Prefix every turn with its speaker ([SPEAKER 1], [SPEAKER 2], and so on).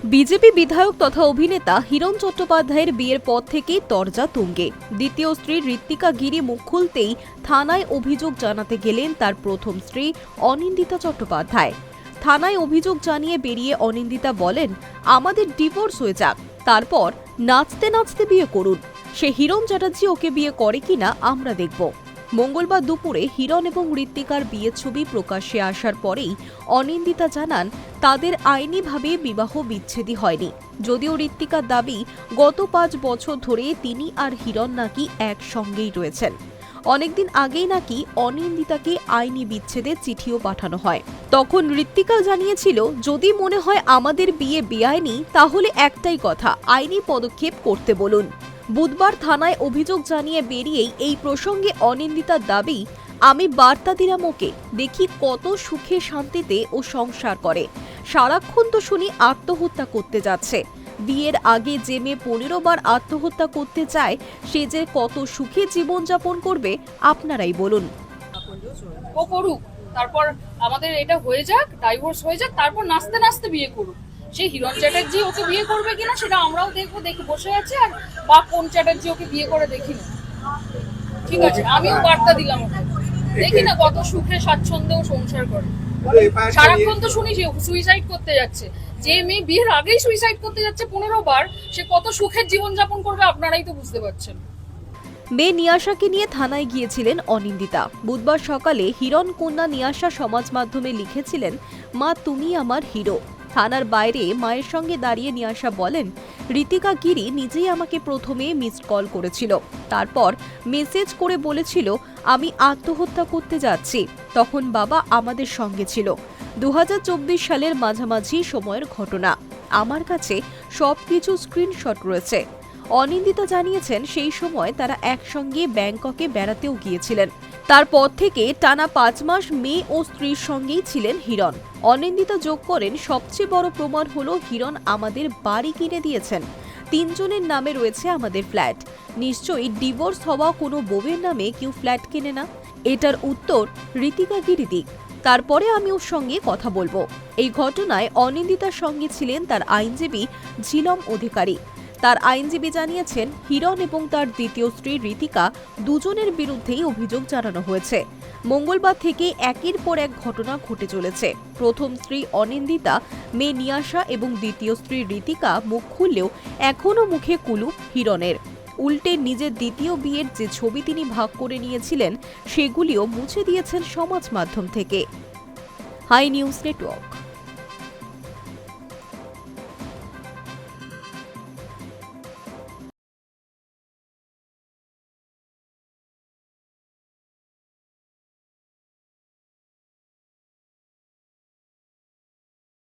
[SPEAKER 1] BJP বিধায়ক তথা অভিনেতা হিরণ চট্টোপাধ্যায়ের বিয়ের পর থেকেই তরজা তুঙ্গে। দ্বিতীয় স্ত্রী ঋত্বিকা গিরি মুখ খুলতেই থানায় অভিযোগ জানাতে গেলেন তার প্রথম স্ত্রী অনিন্দিতা চট্টোপাধ্যায়। থানায় অভিযোগ জানিয়ে বেরিয়ে অনিন্দিতা বলেন, আমাদের ডিভোর্স হয়ে যাক, তারপর নাচতে নাচতে বিয়ে করুন। সে হিরণ চ্যাটার্জি ওকে বিয়ে করে কিনা আমরা দেখব। মঙ্গলবার দুপুরে হিরণ এবং ঋত্বিকার বিয়ের ছবি প্রকাশ্যে আসার পরেই অনিন্দিতা জানান, তাদের আইনিভাবে বিবাহ বিচ্ছেদই হয়নি। যদিও ঋত্বিকার দাবি, গত 5 বছর ধরে তিনি আর হিরণ নাকি একসঙ্গেই রয়েছেন। অনেকদিন আগেই নাকি অনিন্দিতাকে আইনি বিচ্ছেদের চিঠিও পাঠানো হয়। তখন ঋত্বিকা জানিয়েছিল, যদি মনে হয় আমাদের বিয়ে বেআইনি, তাহলে একটাই কথা, আইনি পদক্ষেপ করতে বলুন। বুধবার থানায় অভিযোগ জানিয়ে বেরিয়েই এই প্রসঙ্গে অনিন্দিতার দাবি, আমি বার্তা দিলাম ওকে, দেখি কত সুখে শান্তিতে ও সংসার করে। সারাক্ষণ তো শুনি আত্মহত্যা করতে যাচ্ছে। বিয়ের আগে যে মেয়ে 15 বার আত্মহত্যা করতে চায়, সে যে কত সুখে জীবনযাপন করবে আপনারাই বলুন।
[SPEAKER 2] ও করুক, তারপর আমাদের এটা হয়ে যাক, ডাইভোর্স হয়ে যাক, তারপর নাচতে নাচতে বিয়ে করুক। সে হিরণ চ্যাটার্জি ওকে বিয়ে করবে কিনা সেটা আমরাও দেখবো, দেখে বসে আছে। আর বা কোন চ্যাটার্জি ওকে বিয়ে করে দেখি না, ঠিক আছে, আমিও বার্তা দিলাম ওকে, দেখি না কত সুখে স্বাচ্ছন্দ্য সংসার করে। সারাক্ষণ তো শুনি সে সুইসাইড করতে যাচ্ছে। যে মেয়ে বিয়ের আগেই সুইসাইড করতে যাচ্ছে 15 বার, সে কত সুখের জীবনযাপন করবে আপনারাই তো বুঝতে পারছেন।
[SPEAKER 1] মেয়ে নিয়াশাকে নিয়ে থানায় গিয়েছিলেন অনিন্দিতা। বুধবার সকালে হিরণ কন্যা নিয়াশা সমাজ মাধ্যমে লিখেছিলেন, মা তুমি আমার হিরো। থানার বাইরে মায়ের সঙ্গে দাঁড়িয়ে নিয়াশা বলেন, ঋতিকা গিরি নিজেই আমাকে প্রথমে মিসড কল করেছিল, তারপর মেসেজ করে বলেছিল আমি আত্মহত্যা করতে যাচ্ছি। তখন বাবা আমাদের সঙ্গে ছিল। 2024 সালের মাঝামাঝি সময়ের ঘটনা। আমার কাছে সবকিছু স্ক্রিনশট রয়েছে। অনিন্দিতা জানিয়েছেন, সেই সময় তারা একসঙ্গে ব্যাংককে বেড়াতেও গিয়েছিলেন। তারপর থেকে টানা 5 মাস মেয়ে ও স্ত্রীর সঙ্গেই ছিলেন হিরণ। অনিন্দিতা যোগ করেন, সবচেয়ে বড় প্রমাণ হলো হিরণ আমাদের বাড়ি কিনে দিয়েছেন। 3 জনের নামে রয়েছে আমাদের ফ্ল্যাট। নিশ্চয়ই ডিভোর্স হওয়া কোনো বউয়ের নামে কেউ ফ্ল্যাট কেনে না। এটার উত্তর ঋতিকা গিরি দিক, তারপরে আমি ওর সঙ্গে কথা বলবো। এই ঘটনায় অনিন্দিতার সঙ্গে ছিলেন তার আইনজীবী ঝিলম অধিকারী। তার আইনজীবী জানিয়েছেন, হিরণ এবং তার দ্বিতীয় স্ত্রী ঋতিকা দুজনের বিরুদ্ধেই অভিযোগ জানানো হয়েছে। মঙ্গলবার থেকে একের পর এক ঘটনা ঘটে চলেছে। প্রথম স্ত্রী অনিন্দিতা, মেয়ে নিয়াশা এবং দ্বিতীয় স্ত্রী ঋতিকা মুখ খুললেও এখনও মুখে কুলুপ হিরণের। উল্টে নিজের দ্বিতীয় বিয়ের যে ছবি তিনি ভাগ করে নিয়েছিলেন, সেগুলিও মুছে দিয়েছেন সমাজ মাধ্যম থেকে। Hi news network.